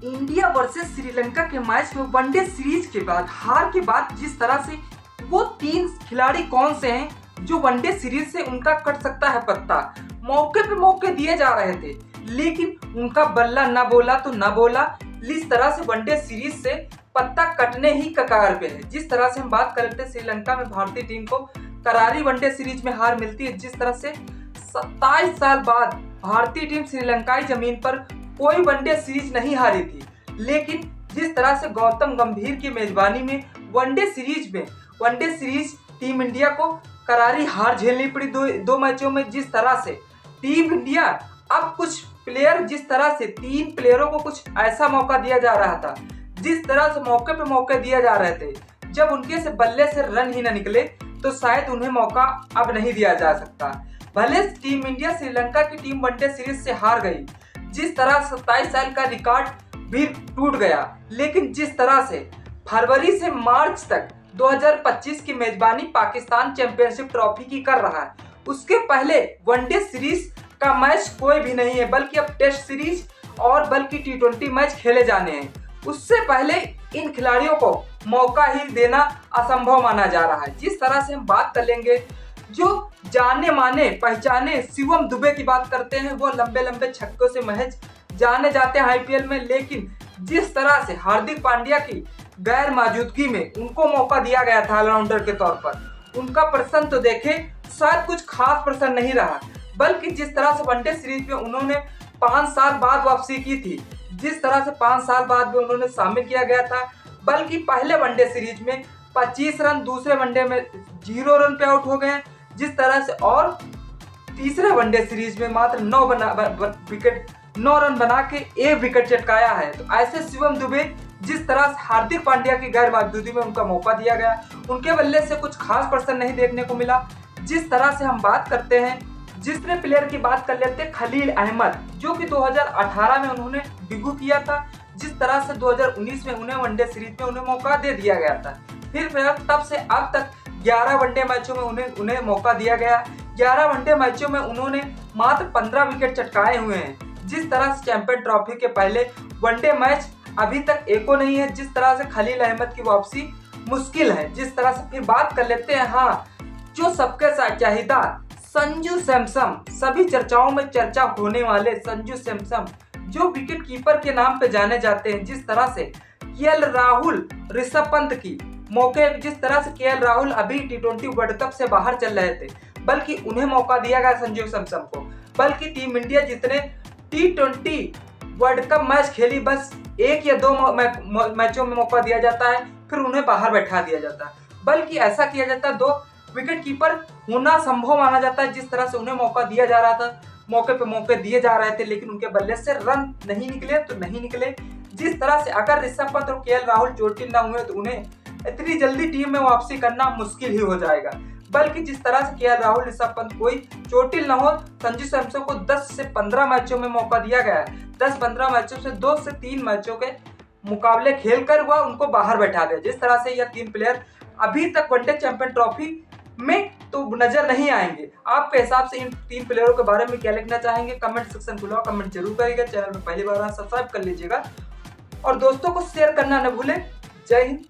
India versus Sri Lanka के match में one day series के बाद, हार के बाद, जिस तरह से वो 3 खिलाड़ी कौन से हैं जो वनडे सीरीज से उनका कट सकता है पत्ता, मौके पे मौके दिए जा रहे थे, लेकिन उनका बल्ला ना बोला तो ना बोला। इस तरह से वनडे सीरीज से पत्ता कटने ही कगार पे है। जिस तरह से हम बात कर रहे थे, श्रीलंका में भारतीय टीम को करारी वनडे सीरीज में हार मिलती है। जिस तरह से 27 साल बाद भारतीय टीम श्रीलंकाई जमीन पर कोई वनडे सीरीज नहीं हारी थी, लेकिन जिस तरह से गौतम गंभीर की मेजबानी में वनडे सीरीज टीम इंडिया को करारी हार झेलनी पड़ी दो मैचों में। जिस तरह से टीम इंडिया अब कुछ प्लेयर, जिस तरह से 3 प्लेयरों को कुछ ऐसा मौका दिया जा रहा था, जिस तरह से मौके पे मौके दिए जा रहे थे, जब उनके से बल्ले से रन ही न निकले तो शायद उन्हें मौका अब नहीं दिया जा सकता। भले टीम इंडिया श्रीलंका की टीम वनडे सीरीज से हार गई, जिस तरह 27 साल का रिकॉर्ड भी टूट गया, लेकिन जिस तरह से फरवरी से मार्च तक 2025 की मेजबानी पाकिस्तान चैंपियनशिप ट्रॉफी की कर रहा है, उसके पहले वनडे सीरीज का मैच कोई भी नहीं है, बल्कि अब टेस्ट सीरीज और बल्कि T20 मैच खेले जाने हैं। उससे पहले इन खिलाड़ियों को मौका ही देना असंभव माना जा रहा है। जिस तरह से हम बात कर लेंगे, जो जाने माने पहचाने शिवम दुबे की बात करते हैं, वो लंबे लंबे छक्कों से महज जाने जाते हैं आईपीएल में, लेकिन जिस तरह से हार्दिक पांड्या की गैर मौजूदगी में उनको मौका दिया गया था ऑलराउंडर के तौर पर, उनका प्रदर्शन तो देखे शायद कुछ खास प्रदर्शन नहीं रहा, बल्कि जिस तरह से वनडे सीरीज में उन्होंने 5 साल बाद वापसी की थी, जिस तरह से 5 साल बाद भी उन्होंने शामिल किया गया था, बल्कि पहले वनडे सीरीज में 25 रन, दूसरे वनडे में 0 रन पे आउट हो गए, जिस तरह से और तीसरे वनडे सीरीज में मात्र 9 रन बना के 1 विकेट चटकाया है। तो ऐसे शिवम दुबे, जिस तरह से हार्दिक पांड्या की गैर मौजूदगी में उनका मौका दिया गया, उनके बल्ले से कुछ खास प्रदर्शन नहीं देखने को मिला। जिस तरह से हम बात करते हैं, जिसने प्लेयर की बात कर लेते हैं, खलील अहमद, जो कि 2018 में उन्होंने डेब्यू किया था, जिस तरह से 2019 में उन्हें वनडे सीरीज में उन्हें मौका दे दिया गया था। फिर तब से अब तक 11 वनडे मैचों में उन्हें मौका दिया गया। 11 वनडे मैचों में उन्होंने मात्र 15 विकेट चटकाए हुए हैं। जिस तरह से चैंपियन ट्रॉफी के पहले वनडे मैच अभी तक एको नहीं है, जिस तरह से खलील अहमद की वापसी मुश्किल है। जिस तरह से फिर बात कर लेते हैं, हाँ, जो सबके साथ चाहिदा संजू सैमसन, सभी चर्चाओं में चर्चा होने वाले संजू सैमसन, जो विकेट कीपर के नाम पे जाने जाते हैं। जिस तरह से केएल राहुल, ऋषभ पंत की मौके, जिस तरह से केएल राहुल अभी T20 वर्ल्ड कप से बाहर चल रहे थे, बल्कि उन्हें मौका दिया गया संजू सैमसन को, बल्कि टीम इंडिया जितने T20 वर्ल्ड कप मैच खेली, बस 1 या 2 मैचों में मौका दिया जाता है, फिर उन्हें बाहर बैठा दिया जाता है, बल्कि ऐसा किया जाता है 2 विकेट कीपर होना संभव माना जाता है। जिस तरह से उन्हें मौका दिया जा रहा था, मौके पे मौके दिए जा रहे थे, लेकिन उनके बल्ले से रन नहीं निकले तो नहीं निकले। जिस तरह से अगर ऋषभ पंत और केएल राहुल चोटिल ना हुए तो उन्हें इतनी जल्दी टीम में वापसी करना मुश्किल ही हो जाएगा, बल्कि जिस तरह से केएल राहुल, ऋषभ पंत कोई चोटिल न हो, संजू सैमसन को 10 से 15 मैचों में मौका दिया गया है। 10-15 मैचों से 2 से 3 मैचों के मुकाबले खेलकर वह उनको बाहर बैठा दिया। जिस तरह से यह 3 प्लेयर अभी तक वनडे चैंपियन ट्रॉफी में तो नजर नहीं आएंगे। आपके हिसाब से इन 3 प्लेयरों के बारे में क्या लिखना चाहेंगे? कमेंट सेक्शन खुला, कमेंट जरूर करिएगा। चैनल में पहली बार सब्सक्राइब कर लीजिएगा और दोस्तों को शेयर करना न भूलें। जय हिंद।